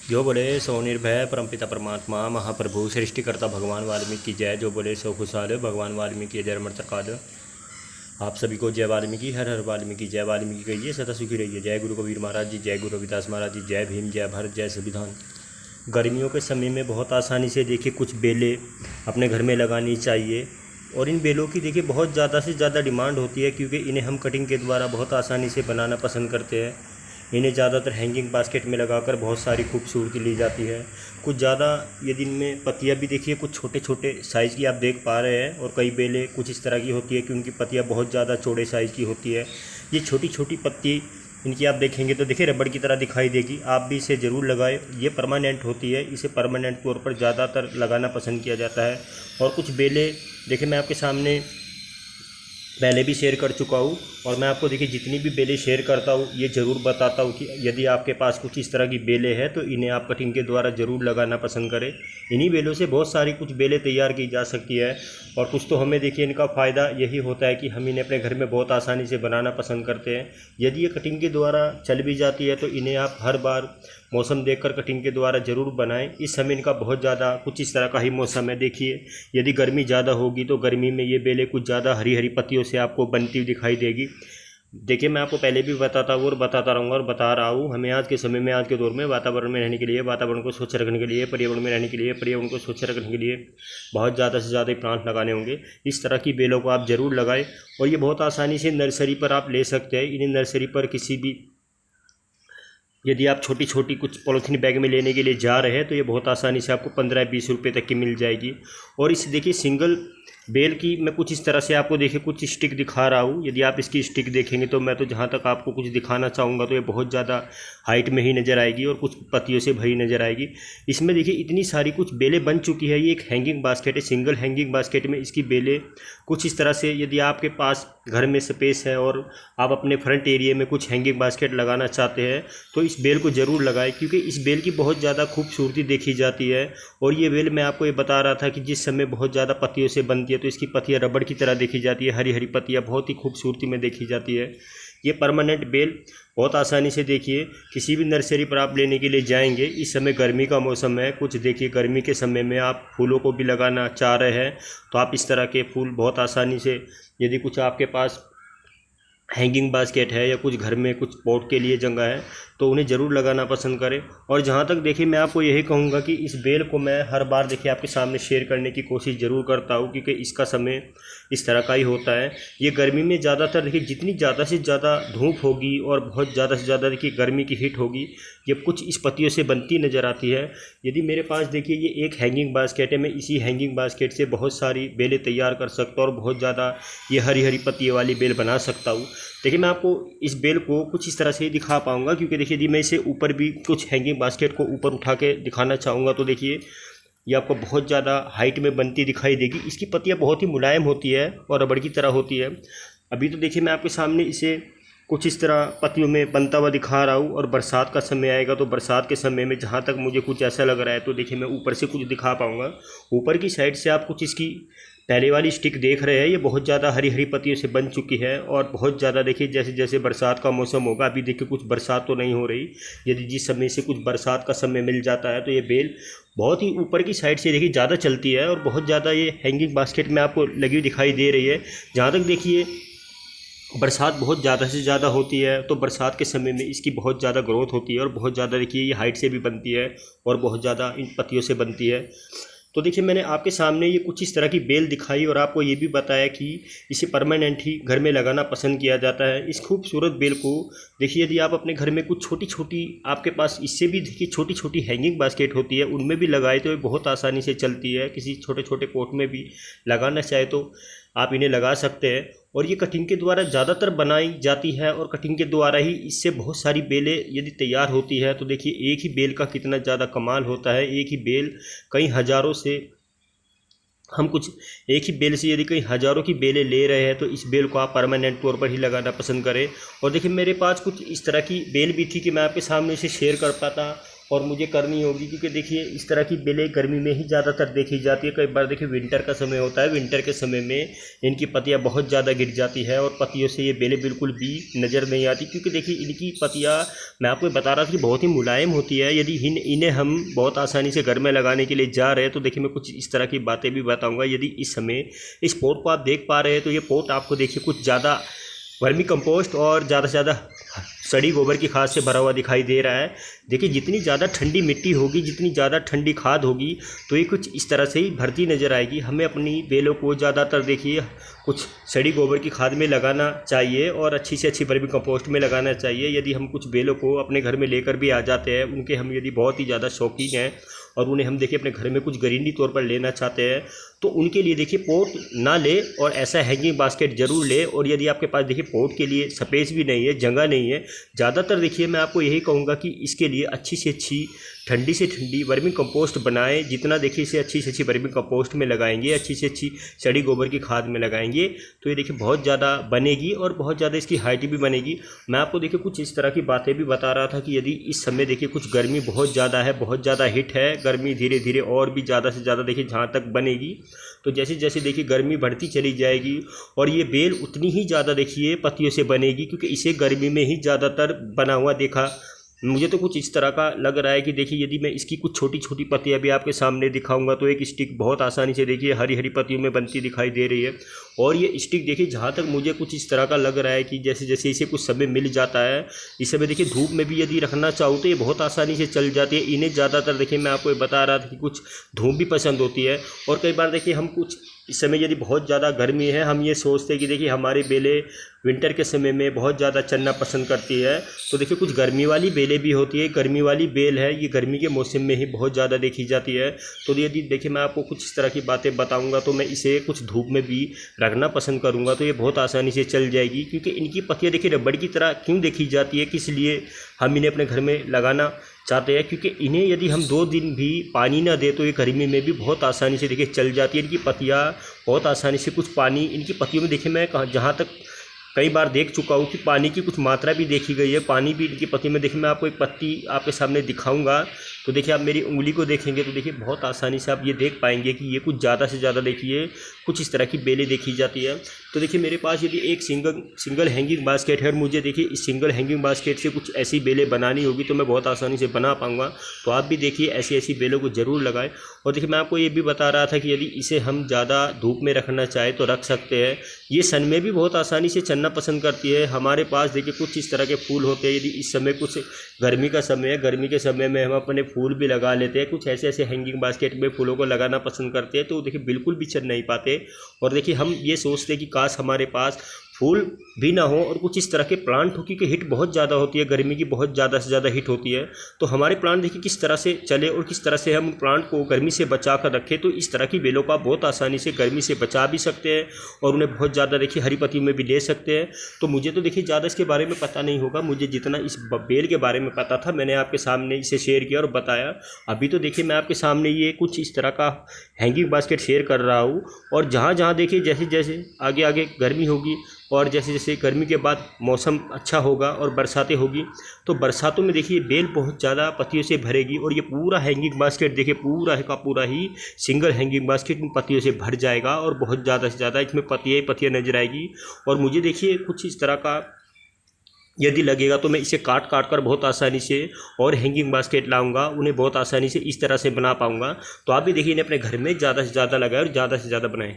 जो बोले सो निर्भय परमपिता परमात्मा महाप्रभु सृष्टिकर्ता भगवान वाल्मीकि की जय। जो बोले सो खुशहाल भगवान वाल्मीकि की जय अमृत काल। आप सभी को जय वाल्मीकि, हर हर वाल्मीकि, जय वाल्मीकि कहिए, सदा सुखी रहिए। जय गुरु कबीर महाराज जी, जय गुरु रविदास महाराज जी, जय भीम, जय भारत, जय संविधान। गर्मियों के समय में बहुत आसानी से देखिए कुछ बेलें अपने घर में लगानी चाहिए। और इन बेलों की देखिए बहुत ज़्यादा से ज़्यादा डिमांड होती है, क्योंकि इन्हें हम कटिंग के द्वारा बहुत आसानी से बनाना पसंद करते हैं। इन्हें ज़्यादातर हैंगिंग बास्केट में लगाकर बहुत सारी खूबसूरती ली जाती है। कुछ ज़्यादा यदि इनमें पत्तियाँ भी देखिए कुछ छोटे छोटे साइज़ की आप देख पा रहे हैं, और कई बेलें कुछ इस तरह की होती है कि उनकी पत्तियाँ बहुत ज़्यादा चौड़े साइज़ की होती है। ये छोटी छोटी पत्ती इनकी आप देखेंगे तो देखिए रबड़ की तरह दिखाई देगी। आप भी इसे ज़रूर लगाएं। ये परमानेंट होती है, इसे परमानेंट तौर पर ज़्यादातर लगाना पसंद किया जाता है। और कुछ बेलें देखिए मैं आपके सामने पहले भी शेयर कर चुका हूँ, और मैं आपको देखिए जितनी भी बेलें शेयर करता हूँ ये ज़रूर बताता हूँ कि यदि आपके पास कुछ इस तरह की बेलें हैं तो इन्हें आप कटिंग के द्वारा ज़रूर लगाना पसंद करें। इन्हीं बेलों से बहुत सारी कुछ बेलें तैयार की जा सकती है। और कुछ तो हमें देखिए इनका फ़ायदा यही होता है कि हम इन्हें अपने घर में बहुत आसानी से बनाना पसंद करते हैं। यदि ये कटिंग के द्वारा चल भी जाती है तो इन्हें आप हर बार मौसम देखकर कटिंग के द्वारा ज़रूर बनाएं। इस समय इनका बहुत ज़्यादा कुछ इस तरह का ही मौसम है। देखिए यदि गर्मी ज़्यादा होगी तो गर्मी में ये बेलें कुछ ज़्यादा हरी हरी पत्तियों से आपको बनती हुई दिखाई देगी। देखिए मैं आपको पहले भी बताता हूँ और बताता रहूँगा और बता रहा हूँ, हमें आज के समय में, आज के दौर में वातावरण में रहने के लिए, वातावरण को स्वच्छ रखने के लिए, पर्यावरण में रहने के लिए, पर्यावरण को स्वच्छ रखने के लिए बहुत ज़्यादा से ज़्यादा प्लांट लगाने होंगे। इस तरह की बेलों को आप ज़रूर लगाएं। और ये बहुत आसानी से नर्सरी पर आप ले सकते हैं। इन्हें नर्सरी पर किसी भी, यदि आप छोटी छोटी कुछ पॉलीथीन बैग में लेने के लिए जा रहे हैं तो ये बहुत आसानी से आपको 15-20 रुपये तक की मिल जाएगी। और इस देखिए सिंगल बेल की मैं कुछ इस तरह से आपको देखिए कुछ स्टिक दिखा रहा हूँ। यदि आप इसकी स्टिक देखेंगे तो मैं तो जहाँ तक आपको कुछ दिखाना चाहूँगा तो ये बहुत ज़्यादा हाइट में ही नज़र आएगी और कुछ पत्तियों से भरी नज़र आएगी। इसमें देखिए इतनी सारी कुछ बेलें बन चुकी है। ये एक हैंगिंग बास्केट है, सिंगल हैंगिंग बास्केट में इसकी बेलें कुछ इस तरह से, यदि आपके पास घर में स्पेस है और आप अपने फ्रंट एरिया में कुछ हैंगिंग बास्केट लगाना चाहते हैं तो इस बेल को ज़रूर लगाएं, क्योंकि इस बेल की बहुत ज़्यादा खूबसूरती देखी जाती है। और ये बेल मैं आपको ये बता रहा था कि जिस समय बहुत ज़्यादा पत्तियों से बनती है तो इसकी पत्तियाँ रबड़ की तरह देखी जाती है, हरी हरी पत्तियाँ बहुत ही खूबसूरती में देखी जाती है। ये परमानेंट बेल बहुत आसानी से देखिए किसी भी नर्सरी पर आप लेने के लिए जाएंगे। इस समय गर्मी का मौसम है, कुछ देखिए गर्मी के समय में आप फूलों को भी लगाना चाह रहे हैं तो आप इस तरह के फूल बहुत आसानी से, यदि कुछ आपके पास हैंगिंग बास्केट है या कुछ घर में कुछ पॉट के लिए जगह है तो उन्हें ज़रूर लगाना पसंद करें। और जहाँ तक देखिए मैं आपको यही कहूँगा कि इस बेल को मैं हर बार देखिए आपके सामने शेयर करने की कोशिश ज़रूर करता हूँ, क्योंकि इसका समय इस तरह का ही होता है। ये गर्मी में ज़्यादातर देखिए जितनी ज़्यादा से ज़्यादा धूप होगी और बहुत ज़्यादा से ज़्यादा देखिए गर्मी की हीट होगी, ये कुछ इस पत्तियों से बनती नज़र आती है। यदि मेरे पास देखिए ये एक हैंगिंग बास्केट है, मैं इसी हैंगिंग बास्केट से बहुत सारी बेलें तैयार कर सकता हूँ और बहुत ज़्यादा ये हरी हरी पत्तियों वाली बेल बना सकता हूँ। देखिए मैं आपको इस बेल को कुछ इस तरह से ही दिखा पाऊँगा, क्योंकि देखिए यदि मैं इसे ऊपर भी कुछ हैंगिंग बास्केट को ऊपर उठा के दिखाना चाहूँगा तो देखिए ये आपको बहुत ज़्यादा हाइट में बनती दिखाई देगी। इसकी पत्तियाँ बहुत ही मुलायम होती है और रबड़ की तरह होती है। अभी तो देखिए मैं आपके सामने इसे कुछ इस तरह पत्तियों में बनता हुआ दिखा रहा हूँ, और बरसात का समय आएगा तो बरसात के समय में जहाँ तक मुझे कुछ ऐसा लग रहा है तो देखिए मैं ऊपर से कुछ दिखा पाऊँगा। ऊपर की साइड से आप कुछ इसकी पहले वाली स्टिक देख रहे हैं, ये बहुत ज़्यादा हरी हरी पत्तियों से बन चुकी है और बहुत ज़्यादा देखिए जैसे जैसे बरसात का मौसम होगा, अभी देखिए कुछ बरसात तो नहीं हो रही, यदि जिस समय से कुछ बरसात का समय मिल जाता है तो ये बेल बहुत ही ऊपर की साइड से देखिए ज़्यादा चलती है और बहुत ज़्यादा ये हैंगिंग बास्केट में आपको लगी हुई दिखाई दे रही है। जहाँ तक देखिए बरसात बहुत ज़्यादा से ज़्यादा होती है तो बरसात के समय में इसकी बहुत ज़्यादा ग्रोथ होती है और बहुत ज़्यादा देखिए ये हाइट से भी बनती है और बहुत ज़्यादा इन पत्तियों से बनती है। तो देखिए मैंने आपके सामने ये कुछ इस तरह की बेल दिखाई और आपको ये भी बताया कि इसे परमानेंट ही घर में लगाना पसंद किया जाता है। इस खूबसूरत बेल को देखिए यदि आप अपने घर में कुछ छोटी छोटी, आपके पास इससे भी देखिए छोटी छोटी हैंगिंग बास्केट होती है, उनमें भी लगाए तो ये बहुत आसानी से चलती है। किसी छोटे छोटे पॉट में भी लगाना चाहे तो आप इन्हें लगा सकते हैं। और ये कटिंग के द्वारा ज़्यादातर बनाई जाती है और कटिंग के द्वारा ही इससे बहुत सारी बेलें यदि तैयार होती है तो देखिए एक ही बेल का कितना ज़्यादा कमाल होता है। एक ही बेल कई हज़ारों से, हम कुछ एक ही बेल से यदि कई हज़ारों की बेलें ले रहे हैं तो इस बेल को आप परमानेंट तौर पर ही लगाना पसंद करें। और देखिए मेरे पास कुछ इस तरह की बेल भी थी कि मैं आपके सामने इसे शेयर कर पाता और मुझे करनी होगी, क्योंकि देखिए इस तरह की बेलें गर्मी में ही ज़्यादातर देखी जाती है। कई बार देखिए विंटर का समय होता है, विंटर के समय में इनकी पत्तियां बहुत ज़्यादा गिर जाती है और पत्तियों से ये बेलें बिल्कुल भी नज़र नहीं आती, क्योंकि देखिए इनकी पत्तियां, मैं आपको बता रहा था कि बहुत ही मुलायम होती है। यदि इन्हें हम बहुत आसानी से घर में लगाने के लिए जा रहे हैं तो देखिए मैं कुछ इस तरह की बातें भी बताऊँगा। यदि इस समय इस पॉट को आप देख पा रहे हैं तो ये पॉट आपको देखिए कुछ ज़्यादा वर्मी कंपोस्ट और ज़्यादा से ज़्यादा सड़ी गोबर की खाद से भरा हुआ दिखाई दे रहा है। देखिए जितनी ज़्यादा ठंडी मिट्टी होगी, जितनी ज़्यादा ठंडी खाद होगी, तो ये कुछ इस तरह से ही भरती नज़र आएगी। हमें अपनी बेलों को ज़्यादातर देखिए कुछ सड़ी गोबर की खाद में लगाना चाहिए और अच्छी से अच्छी वर्मी कंपोस्ट में लगाना चाहिए। यदि हम कुछ बेलों को अपने घर में लेकर भी आ जाते हैं, उनके हम यदि बहुत ही ज़्यादा शौकीन हैं और उन्हें हम देखिए अपने घर में कुछ घरेलू तौर पर लेना चाहते हैं, तो उनके लिए देखिए पोट ना ले और ऐसा हैंगिंग बास्केट ज़रूर ले। और यदि आपके पास देखिए पोट के लिए स्पेस भी नहीं है, जगह नहीं है, ज़्यादातर देखिए मैं आपको यही कहूँगा कि इसके लिए अच्छी से अच्छी ठंडी से ठंडी वर्मी कंपोस्ट बनाएं। जितना देखिए इसे अच्छी से अच्छी वर्मी कंपोस्ट में लगाएंगे, अच्छी से अच्छी सड़ी गोबर की खाद में लगाएंगे, तो ये देखिए बहुत ज़्यादा बनेगी और बहुत ज़्यादा इसकी हाइट भी बनेगी। मैं आपको देखिए कुछ इस तरह की बातें भी बता रहा था कि यदि इस समय देखिए कुछ गर्मी बहुत ज़्यादा है, बहुत ज़्यादा हिट है, गर्मी धीरे धीरे और भी ज़्यादा से ज़्यादा देखिए जहाँ तक बनेगी, तो जैसे जैसे देखिए गर्मी बढ़ती चली जाएगी और ये बेल उतनी ही ज़्यादा देखिए पत्तियों से बनेगी, क्योंकि इसे गर्मी में ही ज़्यादातर बना हुआ देखा। मुझे तो कुछ इस तरह का लग रहा है कि देखिए यदि मैं इसकी कुछ छोटी छोटी पत्तियां भी आपके सामने दिखाऊंगा तो एक स्टिक बहुत आसानी से देखिए हरी हरी पत्तियों में बनती दिखाई दे रही है। और ये स्टिक देखिए जहाँ तक मुझे कुछ इस तरह का लग रहा है कि जैसे जैसे इसे कुछ समय मिल जाता है, इस समय देखिए धूप में भी यदि रखना चाहूँ तो ये बहुत आसानी से चल जाती है। इन्हें ज़्यादातर देखिए मैं आपको बता रहा था कि कुछ धूप भी पसंद होती है। और कई बार देखिए हम कुछ इस समय यदि बहुत ज़्यादा गर्मी है, हम ये सोचते हैं कि देखिए हमारी बेलें विंटर के समय में बहुत ज़्यादा चलना पसंद करती है, तो देखिए कुछ गर्मी वाली बेलें भी होती है। गर्मी वाली बेल है, ये गर्मी के मौसम में ही बहुत ज़्यादा देखी जाती है। तो यदि देखिए मैं आपको कुछ इस तरह की बातें बताऊंगा तो मैं इसे कुछ धूप में भी रखना पसंद करूंगा, तो ये बहुत आसानी से चल जाएगी। क्योंकि इनकी पत्तियाँ देखिए रबड़ की तरह क्यों देखी जाती है, किस लिए हम इन्हें अपने घर में लगाना चाहते हैं, क्योंकि इन्हें यदि हम 2 दिन भी पानी ना दे तो ये गर्मी में भी बहुत आसानी से देखिए चल जाती है। इनकी पत्तियाँ बहुत आसानी से, कुछ पानी इनकी पत्तियों में देखिए मैं जहाँ तक कई बार देख चुका हूँ कि पानी की कुछ मात्रा भी देखी गई है। पानी भी इनकी पत्ती में देखिए मैं आपको एक पत्ती आपके सामने दिखाऊंगा, तो देखिए आप मेरी उंगली को देखेंगे तो देखिए बहुत आसानी से आप ये देख पाएंगे कि ये कुछ ज़्यादा से ज़्यादा देखिए कुछ इस तरह की बेलें देखी जाती है। तो देखिए मेरे पास यदि एक सिंगल हैंगिंग बास्केट है और मुझे देखिए इस सिंगल हैंगिंग बास्केट से कुछ ऐसी बेलें बनानी होगी तो मैं बहुत आसानी से बना पाऊँगा। तो आप भी देखिए ऐसी ऐसी बेलों को ज़रूर लगाएं। और देखिए मैं आपको ये भी बता रहा था कि यदि इसे हम ज़्यादा धूप में रखना चाहें तो रख सकते हैं। ये सन में भी बहुत आसानी से चलना पसंद करती है। हमारे पास देखिए कुछ इस तरह के फूल होते हैं। यदि इस समय कुछ गर्मी का समय है, गर्मी के समय में हम अपने फूल भी लगा लेते हैं, कुछ ऐसे ऐसे हैंगिंग बास्केट में फूलों को लगाना पसंद करते हैं, तो देखिए बिल्कुल भी चल नहीं पाते। और देखिए हम ये सोचते हैं कि काश हमारे पास फूल भी ना हो और कुछ इस तरह के प्लांट हो, क्योंकि हिट बहुत ज़्यादा होती है, गर्मी की बहुत ज़्यादा से ज़्यादा हिट होती है। तो हमारे प्लांट देखिए किस तरह से चले और किस तरह से हम प्लांट को गर्मी से बचा कर रखें। तो इस तरह की बेलों का बहुत आसानी से गर्मी से बचा भी सकते हैं और उन्हें बहुत ज़्यादा देखिए हरी पत्तियों में भी ले सकते हैं। तो मुझे तो देखिए ज़्यादा इसके बारे में पता नहीं होगा, मुझे जितना इस बेल के बारे में पता था मैंने आपके सामने इसे शेयर किया और बताया। अभी तो देखिए मैं आपके सामने ये कुछ इस तरह का हैंगिंग बास्केट शेयर कर रहा हूँ। और जहाँ जहाँ देखिए जैसे जैसे आगे आगे गर्मी होगी और जैसे जैसे गर्मी के बाद मौसम अच्छा होगा और बरसातें होगी, तो बरसातों में देखिए बेल बहुत ज़्यादा पत्तियों से भरेगी और ये पूरा हैंगिंग बास्केट देखिए पूरा है का पूरा ही सिंगल हैंगिंग बास्केट इन पत्तियों से भर जाएगा और बहुत ज़्यादा से ज़्यादा इसमें पत्तियाँ ही पत्तियाँ नजर आएगी। और मुझे देखिए कुछ इस तरह का यदि लगेगा तो मैं इसे काट काट कर बहुत आसानी से और हैंगिंग बास्केट लाऊंगा, उन्हें बहुत आसानी से इस तरह से बना पाऊंगा। तो आप भी देखिए इन्हें अपने घर में ज़्यादा से ज़्यादा लगाएं और ज़्यादा से ज़्यादा बनाएं।